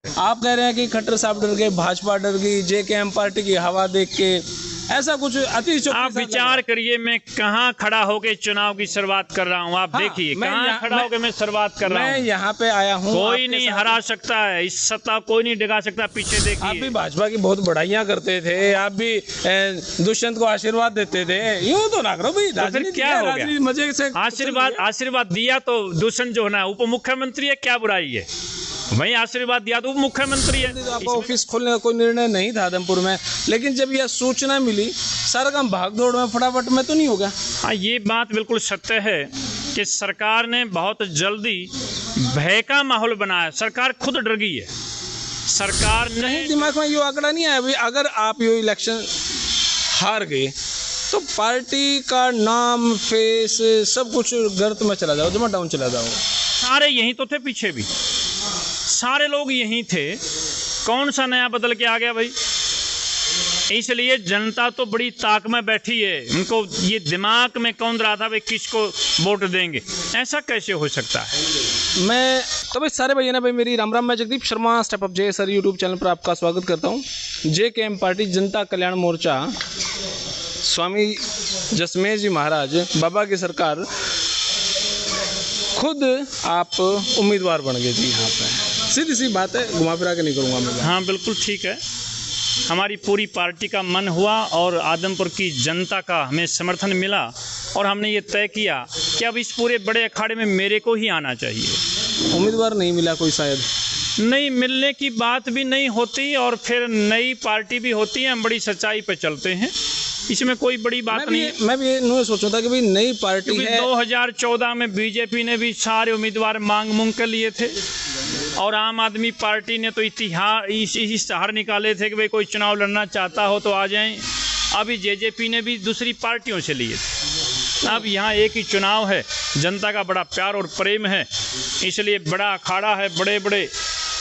आप कह रहे हैं कि खट्टर साहब डर गए, भाजपा डर गई, जेकेएम पार्टी की हवा देख के, ऐसा कुछ अति आप विचार करिए, मैं कहाँ खड़ा होके चुनाव की शुरुआत कर रहा हूँ। आप देखिए कहाँ खड़ा होके मैं शुरुआत कर रहा हूँ। मैं यहाँ पे आया हूँ, कोई नहीं हरा सकता है, इस सत्ता कोई नहीं डिगा सकता। पीछे देखिए, आप भी भाजपा की बहुत बड़ाइयाँ करते थे, आप भी दुष्यंत को आशीर्वाद देते थे, यूँ तो ना करो भाई। तो फिर क्या हो गया? मजे से आशीर्वाद दिया तो दुष्यंत जो है ना उप मुख्यमंत्री है, क्या बुराई है? वही आशीर्वाद दिया तो उप मुख्यमंत्री है। तो आपका ऑफिस खोलने का कोई निर्णय नहीं था आदमपुर में, लेकिन जब यह सूचना मिली सारा काम भाग दौड़ में फटाफट में तो नहीं होगा। हाँ, ये बात बिल्कुल सत्य है कि सरकार ने बहुत जल्दी भय का माहौल बनाया। सरकार खुद डर गई है। सरकार ने दिमाग में ये आंकड़ा नहीं आया भाई, अगर आप ये इलेक्शन हार गए तो पार्टी का नाम, फेस, सब कुछ गर्त में चला जाओ, जमा डाउन चला जाओ। सारे यहीं तो थे, पीछे भी सारे लोग यहीं थे। कौन सा नया बदल के आ गया भाई? इसलिए जनता तो बड़ी ताक में बैठी है। उनको ये दिमाग में कौन रहा था भाई किसको वोट देंगे, ऐसा कैसे हो सकता है? मैं तो भाई सारे भैया ना भाई, मेरी राम राम। मैं जगदीप शर्मा, स्टेप अप जे सर यूट्यूब चैनल पर आपका स्वागत करता हूँ। जेकेएम पार्टी जनता कल्याण मोर्चा, स्वामी जसमेर जी महाराज बाबा की सरकार, खुद आप उम्मीदवार बन गए जी। यहाँ पे सीधी सी बात है, घुमा फिरा के नहीं करूँगा मैं। हाँ बिल्कुल ठीक है। हमारी पूरी पार्टी का मन हुआ और आदमपुर की जनता का हमें समर्थन मिला और हमने ये तय किया कि अब इस पूरे बड़े अखाड़े में मेरे को ही आना चाहिए। उम्मीदवार नहीं मिला कोई, शायद नहीं मिलने की बात भी नहीं होती और फिर नई पार्टी भी होती है। हम बड़ी सच्चाई पे चलते हैं, इसमें कोई बड़ी बात नहीं। मैं भी ये सोच रहा था कि भाई नई पार्टी है। 2014 में बीजेपी ने भी सारे उम्मीदवार मांग कर लिए थे और आम आदमी पार्टी ने तो इश्तिहार निकाले थे कि भाई कोई चुनाव लड़ना चाहता हो तो आ जाएं। अभी जेजेपी ने भी दूसरी पार्टियों से लिए थे। अब यहाँ एक ही चुनाव है, जनता का बड़ा प्यार और प्रेम है, इसलिए बड़ा अखाड़ा है। बड़े बड़े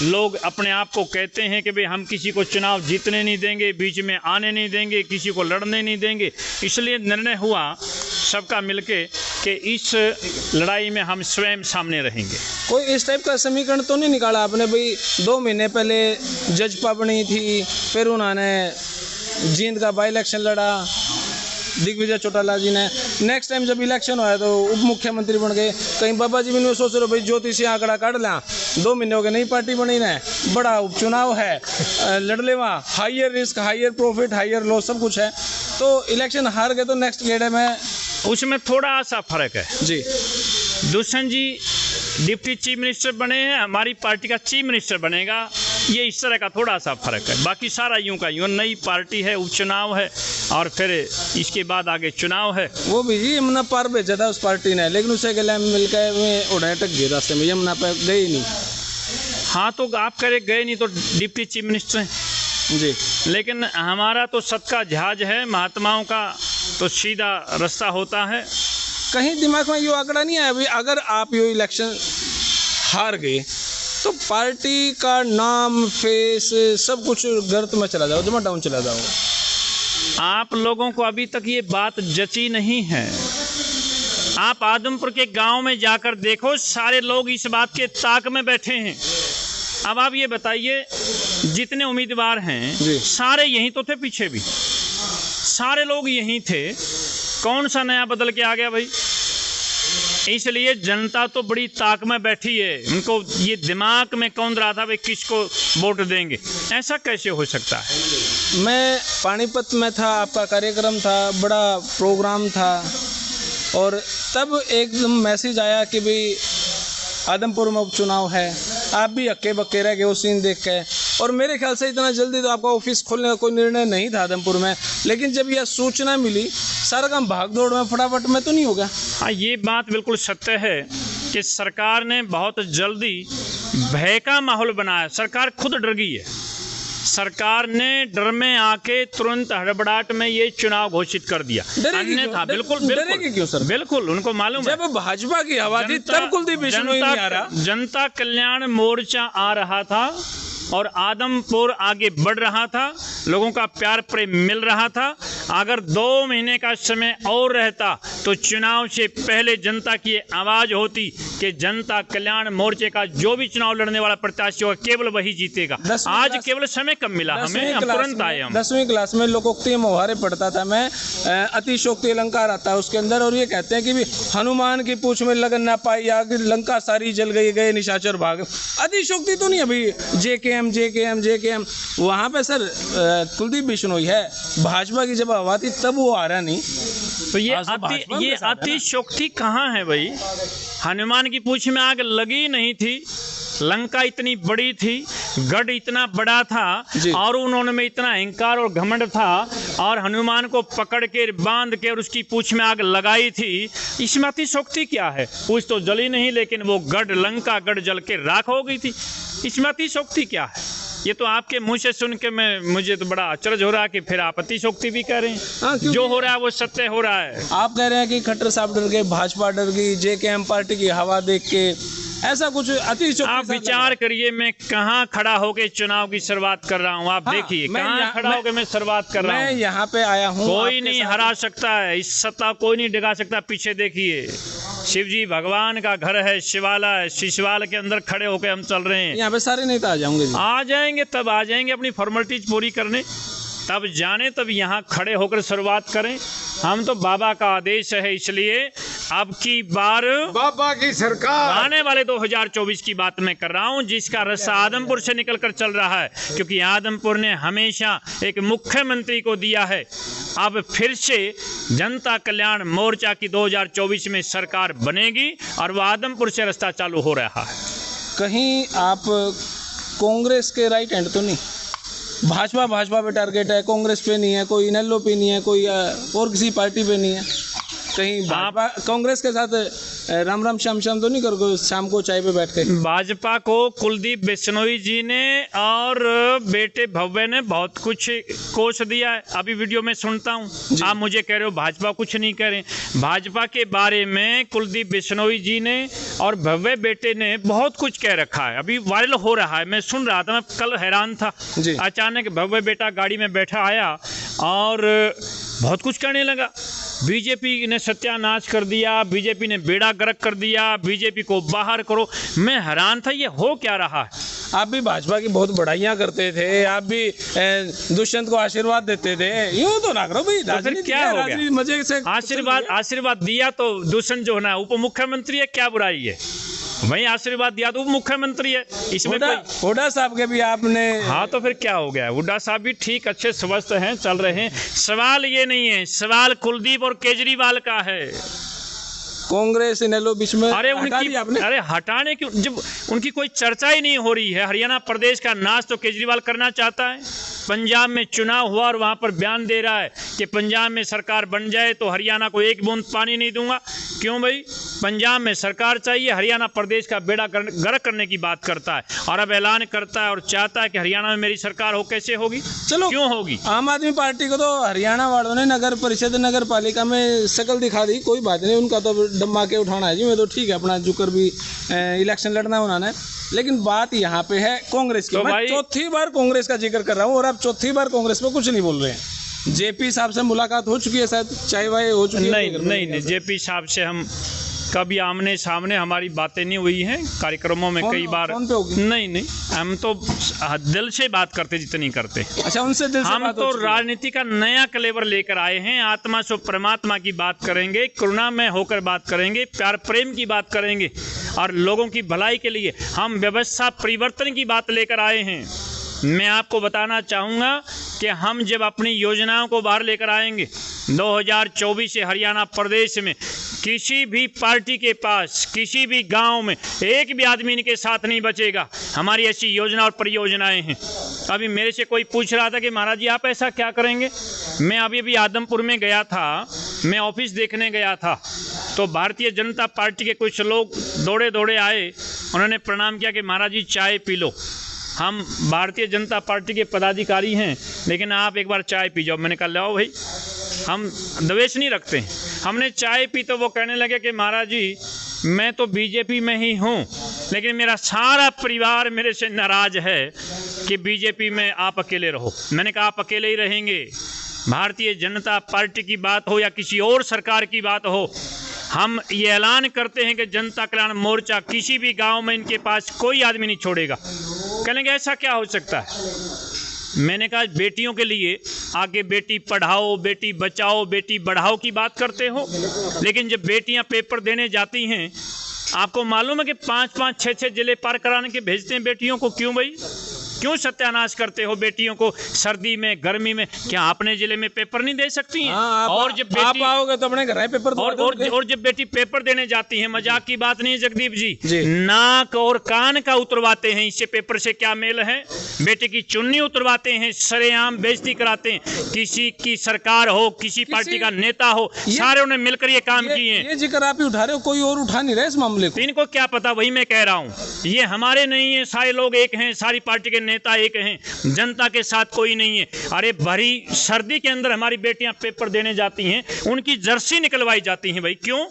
लोग अपने आप को कहते हैं कि भाई हम किसी को चुनाव जीतने नहीं देंगे, बीच में आने नहीं देंगे, किसी को लड़ने नहीं देंगे। इसलिए निर्णय हुआ सबका मिलके कि इस लड़ाई में हम स्वयं सामने रहेंगे। कोई इस टाइप का समीकरण तो नहीं निकाला आपने भाई? 2 महीने पहले जजपा बनी थी, फिर उन्होंने जींद का बाई इलेक्शन लड़ा दिग्विजय चौटाला जी ने, नेक्स्ट टाइम जब इलेक्शन हुआ तो उप मुख्यमंत्री बन गए। कहीं बाबा जी भी नहीं सोच रहे भाई ज्योतिषी आंकड़ा काट लें, 2 महीने हो गए नई पार्टी बनी ना, बड़ा उपचुनाव है, लड़ ले वहाँ, higher risk, higher profit, higher loss, सब कुछ है। तो इलेक्शन हार गए तो नेक्स्ट गेड़े में उसमें थोड़ा सा फर्क है जी। दुष्यंत जी डिप्टी चीफ मिनिस्टर बने हैं, हमारी पार्टी का चीफ मिनिस्टर बनेगा, ये इस तरह का थोड़ा सा फर्क है। बाकी सारा यूं का यूं, नई पार्टी है, उपचुनाव है और फिर इसके बाद आगे चुनाव है। वो भी जी यमुना पार भेजा था उस पार्टी ने, लेकिन उसे गले में मिलकर उड़ाए टक गए रास्ते में, यमुना पर गए ही नहीं। हाँ तो आप करे गए नहीं तो डिप्टी चीफ मिनिस्टर हैं जी, लेकिन हमारा तो सबका जहाज है, महात्माओं का तो सीधा रास्ता होता है। कहीं दिमाग में ये आंकड़ा नहीं आया भाई, अगर आप ये इलेक्शन हार गए तो पार्टी का नाम, फेस, सब कुछ गर्त में चला जाओ, जमा डाउन चला जाओ। आप लोगों को अभी तक ये बात जची नहीं है। आप आदमपुर के गांव में जाकर देखो, सारे लोग इस बात के ताक में बैठे हैं। अब आप ये बताइए, जितने उम्मीदवार हैं सारे यहीं तो थे, पीछे भी सारे लोग यहीं थे। कौन सा नया बदल के आ गया भाई? इसलिए जनता तो बड़ी ताक में बैठी है। उनको ये दिमाग में कौन रहा था भाई किसको वोट देंगे, ऐसा कैसे हो सकता है? मैं पानीपत में था, आपका कार्यक्रम था, बड़ा प्रोग्राम था, और तब एकदम मैसेज आया कि भाई आदमपुर में उपचुनाव है। आप भी हक्के बक्के रह गए वो सीन देख के, और मेरे ख्याल से इतना जल्दी तो आपका ऑफिस खोलने का कोई निर्णय नहीं था आदमपुर में, लेकिन जब यह सूचना मिली सारा काम भाग दौड़ में फटाफट में तो नहीं होगा। हाँ, ये बात बिल्कुल सत्य है कि सरकार ने बहुत जल्दी भय का माहौल बनाया। सरकार खुद डर गई है। सरकार ने डर में आके तुरंत हड़बड़ाहट में ये चुनाव घोषित कर दिया। अन्यथा बिल्कुल क्यों सर? बिल्कुल उनको मालूम है जब भाजपा की हवा थी तब कुलदीप बिश्नोई नहीं आ रहा। जनता कल्याण मोर्चा आ रहा था और आदमपुर आगे बढ़ रहा था, लोगों का प्यार प्रेम मिल रहा था। अगर 2 महीने का समय और रहता तो चुनाव से पहले जनता की आवाज़ होती कि जनता कल्याण मोर्चे का जो भी चुनाव लड़ने वाला प्रत्याशी होगा केवल वही जीतेगा। आज केवल समय कम मिला हमें, हम तुरंत आए। हम 10वीं क्लास में लोकोक्ति मुहावरे पढ़ता था मैं, अतिशोक्ति अलंकार आता है उसके अंदर, और ये कहते हैं कि भी हनुमान की पूंछ में लगन ना पाई आग, लंका सारी जल गई, गए निशाचर भाग। अतिशोक्ति तो नहीं अभी JKM वहाँ पे सर कुलदीप बिश्नोई है, भाजपा की जब हवा थी तब वो आ रहा नहीं। तो ये अतिशोक्ति कहाँ है भाई? हनुमान की पूंछ में आग लगी नहीं थी, लंका इतनी बड़ी थी, गढ़ इतना बड़ा था, और उन्होंने में इतना अहंकार और घमंड था, और हनुमान को पकड़ के बांध के और उसकी पूंछ में आग लगाई थी। इसमें अतिशोक्ति क्या है? पूंछ तो जली नहीं, लेकिन वो गढ़, लंका गढ़ जल के राख हो गई थी। इसमें अतिशोक्ति क्या है? ये तो आपके मुंह से सुन के मुझे तो बड़ा आश्चर्य हो रहा है कि फिर आप अतिशोक्ति भी कह रहे हैं। जो हो रहा है वो सत्य हो रहा है। आप कह रहे हैं कि खट्टर साहब डर गए, भाजपा डर गई, JKM पार्टी की हवा देख के, ऐसा कुछ अतिशोक्ति। आप विचार करिए, मैं कहाँ खड़ा होके चुनाव की शुरुआत कर रहा हूँ। आप देखिए कहाँ खड़ा होके मैं शुरुआत कर रहा हूँ। मैं यहाँ पे आया हूँ, कोई नहीं हरा सकता है, इस सत्ता कोई नहीं डिगा सकता। पीछे देखिए, शिव जी भगवान का घर है, शिवालय, शिशवाल के अंदर खड़े होकर हम चल रहे हैं। यहाँ पे सारे नेता आ जाएंगे, आ जाएंगे, तब आ जाएंगे अपनी फॉर्मेलिटीज पूरी करने, तब जाने, तब यहाँ खड़े होकर शुरुआत करें। हम तो बाबा का आदेश है, इसलिए अब की बार बाबा की सरकार, आने वाले 2024 की बात मैं कर रहा हूँ, जिसका रास्ता आदमपुर से निकल कर चल रहा है, क्योंकि आदमपुर ने हमेशा एक मुख्यमंत्री को दिया है। अब फिर से जनता कल्याण मोर्चा की 2024 में सरकार बनेगी, और वो आदमपुर से रास्ता चालू हो रहा है। कहीं आप कांग्रेस के राइट हैंड तो नहीं? भाजपा पे टारगेट है, कांग्रेस पे नहीं है, कोई इनेलो पे नहीं है, कोई और किसी पार्टी पे नहीं है। कहीं भाजपा कांग्रेस के साथ राम राम श्याम श्याम तो नहीं करोगे शाम को चाय पे बैठ के? भाजपा को कुलदीप बिश्नोई जी ने और बेटे भव्य ने बहुत कुछ कोष दिया है। अभी वीडियो में सुनता हूँ, आप मुझे कह रहे हो भाजपा कुछ नहीं कह रहे। भाजपा के बारे में कुलदीप बिश्नोई जी ने और भव्य बेटे ने बहुत कुछ कह रखा है, अभी वायरल हो रहा है। मैं सुन रहा था, मैं कल हैरान था, अचानक भव्य बेटा गाड़ी में बैठा आया और बहुत कुछ कहने लगा। बीजेपी ने सत्यानाश कर दिया, बीजेपी ने बेड़ा गर्क कर दिया, बीजेपी को बाहर करो। मैं हैरान था, ये हो क्या रहा है? आप भी भाजपा की बहुत बड़ाइयाँ करते थे, आप भी दुष्यंत को आशीर्वाद देते थे, यूं तो ना करो भाई। तो फिर क्या हो गया? मजे से आशीर्वाद दिया तो दुष्यंत जो है ना उप मुख्यमंत्री है, क्या बुराई है? वही आशीर्वाद दिया तो उप मुख्यमंत्री है, इसमें हुड्डा साहब के भी आपने। हाँ, तो फिर क्या हो गया? हुड्डा साहब भी ठीक, अच्छे स्वस्थ हैं, चल रहे हैं। सवाल ये नहीं है, सवाल कुलदीप और केजरीवाल का है। कांग्रेस इनेलो बीच में अरे हटाने की, जब उनकी कोई चर्चा ही नहीं हो रही है। हरियाणा प्रदेश का नाश तो केजरीवाल करना चाहता है। पंजाब में चुनाव हुआ और वहाँ पर बयान दे रहा है कि पंजाब में सरकार बन जाए तो हरियाणा को एक बूंद पानी नहीं दूंगा। क्यों भाई? पंजाब में सरकार चाहिए, हरियाणा प्रदेश का बेड़ा गर्क करने की बात करता है, और अब ऐलान करता है और चाहता है कि हरियाणा में मेरी सरकार हो। कैसे होगी? चलो, क्यों होगी? आम आदमी पार्टी को तो हरियाणा वालों ने नगर परिषद, नगर पालिका में शकल दिखा दी, कोई बात नहीं, उनका तो डम्मा के उठाना है जी, मैं तो ठीक है, अपना जुकर भी इलेक्शन लड़ना उन्होंने। लेकिन बात यहाँ पे है कांग्रेस की। तो मैं चौथी बार कांग्रेस का जिक्र कर रहा हूँ, और आप चौथी बार कांग्रेस पे कुछ नहीं बोल रहे हैं। जेपी साहब से मुलाकात हो चुकी है, शायद चाय वाय हो चुकी है? नहीं, जेपी साहब से हम कभी आमने सामने हमारी बातें नहीं हुई हैं, कार्यक्रमों में कई बार। नहीं, हम तो दिल से बात करते जितनी करते। अच्छा, उनसे दिल से हम तो राजनीति का नया क्लेवर लेकर आए हैं। आत्मा से परमात्मा की बात करेंगे, करुणा में होकर बात करेंगे, प्यार प्रेम की बात करेंगे, और लोगों की भलाई के लिए हम व्यवस्था परिवर्तन की बात लेकर आए हैं। मैं आपको बताना चाहूँगा कि हम जब अपनी योजनाओं को बाहर लेकर आएंगे 2024 से हरियाणा प्रदेश में किसी भी पार्टी के पास, किसी भी गांव में एक भी आदमी इनके साथ नहीं बचेगा। हमारी ऐसी योजना और परियोजनाएं हैं। अभी मेरे से कोई पूछ रहा था कि महाराज जी आप ऐसा क्या करेंगे? मैं अभी आदमपुर में गया था, मैं ऑफिस देखने गया था, तो भारतीय जनता पार्टी के कुछ लोग दौड़े दौड़े आए, उन्होंने प्रणाम किया कि महाराज जी चाय पी लो, हम भारतीय जनता पार्टी के पदाधिकारी हैं, लेकिन आप एक बार चाय पी जाओ। मैंने कहा लाओ भाई, हम द्वेष नहीं रखते। हमने चाय पी तो वो कहने लगे कि महाराज जी मैं तो बीजेपी में ही हूँ, लेकिन मेरा सारा परिवार मेरे से नाराज़ है कि बीजेपी में आप अकेले रहो। मैंने कहा आप अकेले ही रहेंगे, भारतीय जनता पार्टी की बात हो या किसी और सरकार की बात हो, हम ये ऐलान करते हैं कि जनता कल्याण मोर्चा किसी भी गांव में इनके पास कोई आदमी नहीं छोड़ेगा। कहेंगे ऐसा क्या हो सकता है? मैंने कहा बेटियों के लिए आगे बेटी पढ़ाओ, बेटी बचाओ, बेटी बढ़ाओ की बात करते हो, लेकिन जब बेटियां पेपर देने जाती हैं, आपको मालूम है कि 5-5, 6-6 जिले पार कराने के भेजते हैं बेटियों को। क्यों भाई? क्यों सत्यानाश करते हो बेटियों को सर्दी में, गर्मी में? क्या अपने जिले में पेपर नहीं दे सकती हैं? और जब बेटी आओगे तो अपने घर है पेपर और जब बेटी पेपर देने जाती है, मजाक की बात नहीं है जगदीप जी, नाक और कान का उतरवाते हैं। इससे पेपर से क्या मेल है? बेटे की चुन्नी उतरवाते हैं, सरेआम बेइज्जती कराते हैं। किसी की सरकार हो, किसी पार्टी का नेता हो, सारे ने मिलकर ये काम किए हैं। ये जिक्र आप ही उठा रहे हो, कोई और उठा नहीं रहा इस मामले को। इनको क्या पता? वही मैं कह रहा हूँ, ये हमारे नहीं है, सारे लोग एक हैं, सारी पार्टी के नेता एक हैं, जनता के साथ कोई नहीं है। अरे भरी सर्दी के अंदर हमारी बेटियां पेपर देने जाती हैं, उनकी जर्सी निकलवाई जाती हैं। भाई क्यों?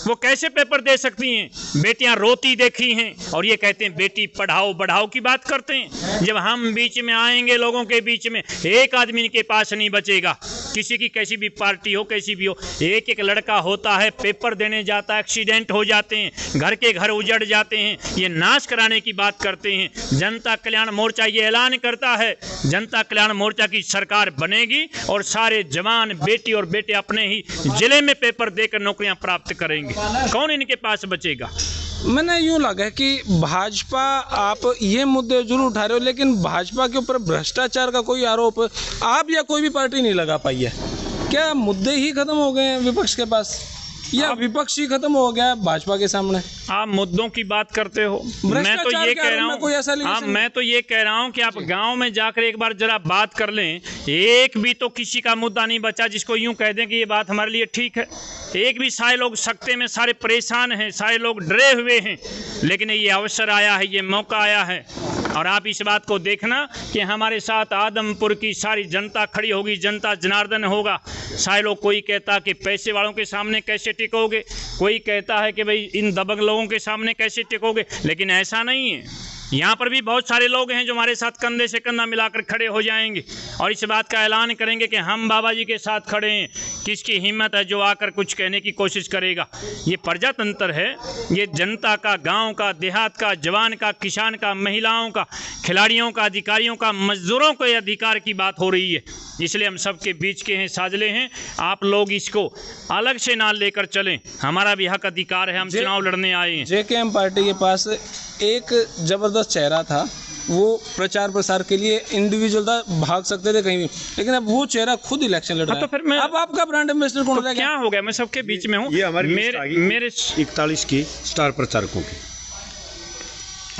वो कैसे पेपर दे सकती हैं? बेटियां रोती देखी हैं और ये कहते हैं बेटी पढ़ाओ बढ़ाओ की बात करते हैं। जब हम बीच में आएंगे, लोगों के बीच में, एक आदमी के पास नहीं बचेगा। किसी की कैसी भी पार्टी हो, कैसी भी हो, एक एक लड़का होता है, पेपर देने जाता है, एक्सीडेंट हो जाते हैं, घर के घर उजड़ जाते हैं, ये नाश कराने की बात करते हैं। जनता कल्याण मोर्चा ये ऐलान करता है, जनता कल्याण मोर्चा की सरकार बनेगी और सारे जवान बेटी और बेटे अपने ही जिले में पेपर देकर नौकरियां प्राप्त करेंगे। कौन इनके पास बचेगा? मैंने यूं लगा कि भाजपा, आप ये मुद्दे जरूर उठा रहे हो, लेकिन भाजपा के ऊपर भ्रष्टाचार का कोई आरोप आप या कोई भी पार्टी नहीं लगा पाई है। क्या मुद्दे ही खत्म हो गए हैं विपक्ष के पास, या विपक्ष ही खत्म हो गया है भाजपा के सामने? आप मुद्दों की बात करते हो, मैं तो ये कह रहा हूँ, मैं तो ये कह रहा हूँ कि आप गांव में जाकर एक बार जरा बात कर लें। एक भी तो किसी का मुद्दा नहीं बचा जिसको यूं कह दें कि ये बात हमारे लिए ठीक है। एक भी सारे लोग सकते में, सारे परेशान हैं, सारे लोग डरे हुए हैं, लेकिन ये अवसर आया है, ये मौका आया है। और आप इस बात को देखना कि हमारे साथ आदमपुर की सारी जनता खड़ी होगी, जनता जनार्दन होगा। सारे लोग, कोई कहता कि पैसे वालों के सामने कैसे टिकोगे, कोई कहता है कि भाई इन दबंग लोगों के सामने कैसे टिकोगे, लेकिन ऐसा नहीं है। यहाँ पर भी बहुत सारे लोग हैं जो हमारे साथ कंधे से कंधा मिलाकर खड़े हो जाएंगे और इस बात का ऐलान करेंगे कि हम बाबा जी के साथ खड़े हैं। किसकी हिम्मत है जो आकर कुछ कहने की कोशिश करेगा? ये प्रजातंत्र है, ये जनता का, गांव का, देहात का, जवान का, किसान का, महिलाओं का, खिलाड़ियों का, अधिकारियों का, मजदूरों के अधिकार की बात हो रही है। इसलिए हम सबके बीच के हैं, साझले हैं। आप लोग इसको अलग से ना लेकर चलें, हमारा भी हक अधिकार है, हम चुनाव लड़ने आए हैं। जेकेएम पार्टी के पास एक जबरदस्त चेहरा था, वो प्रचार प्रसार के लिए इंडिविजुअल था, भाग सकते थे कहीं भी, लेकिन अब वो चेहरा खुद इलेक्शन लड़ रहा है। तो फिर मैं, अब आपका ब्रांड एम्बेसडर कौन रहेगा? क्या हो गया? मैं सबके बीच में हूँ। ये हमारी मेरे 41 की स्टार प्रचारकों की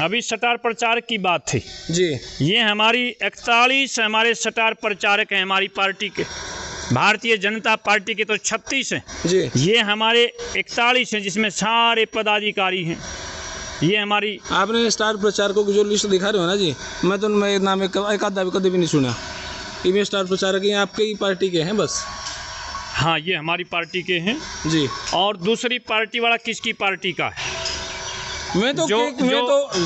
अभी स्टार प्रचारक की बात थी जी। ये हमारी 41 हमारे स्टार प्रचारक हैं हमारी पार्टी के। भारतीय जनता पार्टी के तो 36 हैं जी। ये हमारे 41 हैं, जिसमें सारे पदाधिकारी हैं। ये हमारी, आपने स्टार प्रचारकों की जो लिस्ट दिखा रहे हो ना जी, मैं तो उनमें नाम एक आधा कभी भी नहीं सुना। ये स्टार प्रचारक ये आपके ही पार्टी के हैं बस? हाँ, ये हमारी पार्टी के हैं जी। और दूसरी पार्टी वाला किसकी पार्टी का है? मैं तो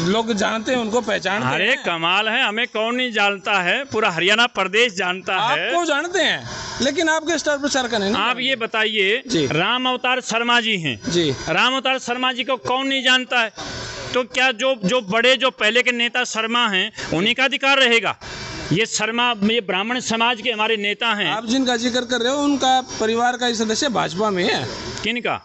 लोग जानते हैं, उनको पहचानते हैं। अरे कमाल है, हमें कौन नहीं जानता है, पूरा हरियाणा प्रदेश जानता है। आपको जानते हैं, लेकिन आपके स्टार प्रचारक नहीं। आप ये बताइए, राम अवतार शर्मा जी हैं जी, राम अवतार शर्मा जी को कौन नहीं जानता है? तो क्या जो बड़े, जो पहले के नेता शर्मा हैं, उन्हीं का अधिकार रहेगा? ये शर्मा, ये ब्राह्मण समाज के हमारे नेता हैं। आप जिनका जिक्र कर रहे हो उनका परिवार का सदस्य भाजपा में है। किनका?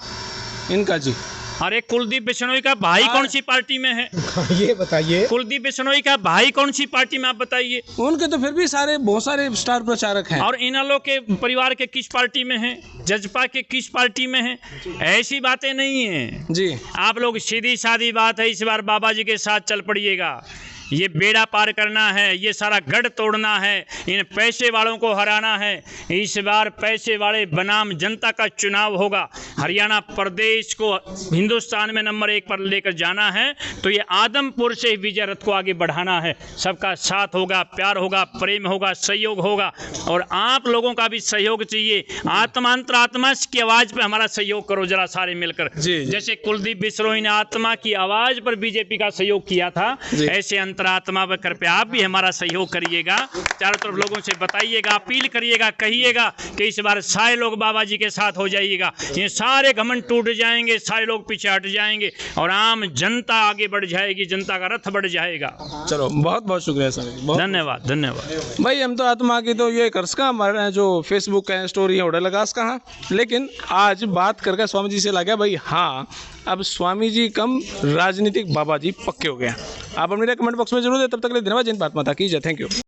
इनका जी। अरे कुलदीप बिश्नोई का भाई कौन सी पार्टी में है? ये बताइए। कुलदीप बिश्नोई का भाई कौन सी पार्टी में, आप बताइए। उनके तो फिर भी बहुत सारे स्टार प्रचारक हैं। और इन लोग के परिवार के किस पार्टी में हैं? जजपा के किस पार्टी में हैं? ऐसी बातें नहीं हैं जी। आप लोग, सीधी सादी बात है, इस बार बाबा जी के साथ चल पड़िएगा। ये बेड़ा पार करना है, ये सारा गढ़ तोड़ना है, इन पैसे वालों को हराना है। इस बार पैसे वाले बनाम जनता का चुनाव होगा। हरियाणा प्रदेश को हिंदुस्तान में नंबर 1 पर लेकर जाना है तो ये आदमपुर से विजय रथ को आगे बढ़ाना है। सबका साथ होगा, प्यार होगा, प्रेम होगा, सहयोग होगा और आप लोगों का भी सहयोग चाहिए। आत्मा की आवाज पे हमारा सहयोग करो जरा सारे मिलकर। जी। जैसे कुलदीप बिश्नोई ने आत्मा की आवाज पर बीजेपी का सहयोग किया था, ऐसे अंतरात्मा पर कृपया आप भी हमारा सहयोग करिएगा। चारों तरफ लोगों से बताइएगा, अपील करिएगा, कहिएगा कि इस बार सारे लोग बाबा जी के साथ हो जाइएगा। ये सारे घमंड टूट जाएंगे, सारे लोग पीछे हट जाएंगे और आम जनता आगे बढ़ जाएगी, जनता का रथ बढ़ जाएगा। चलो बहुत बहुत शुक्रिया सर, बहुत धन्यवाद धन्यवाद। भाई हम तो आत्मा की तो ये कर्स का हमारे जो फेसबुक का स्टोरी है उड़े लगा कहाँ, लेकिन आज बात करके स्वामी जी से लगा भाई हाँ अब स्वामी जी कम राजनीतिक बाबा जी पक्के हो गए। आप अपने कमेंट बॉक्स में जरूर दे। तब तक के लिए धन्यवाद। जय हिंद, भारत माता की जय। Thank you.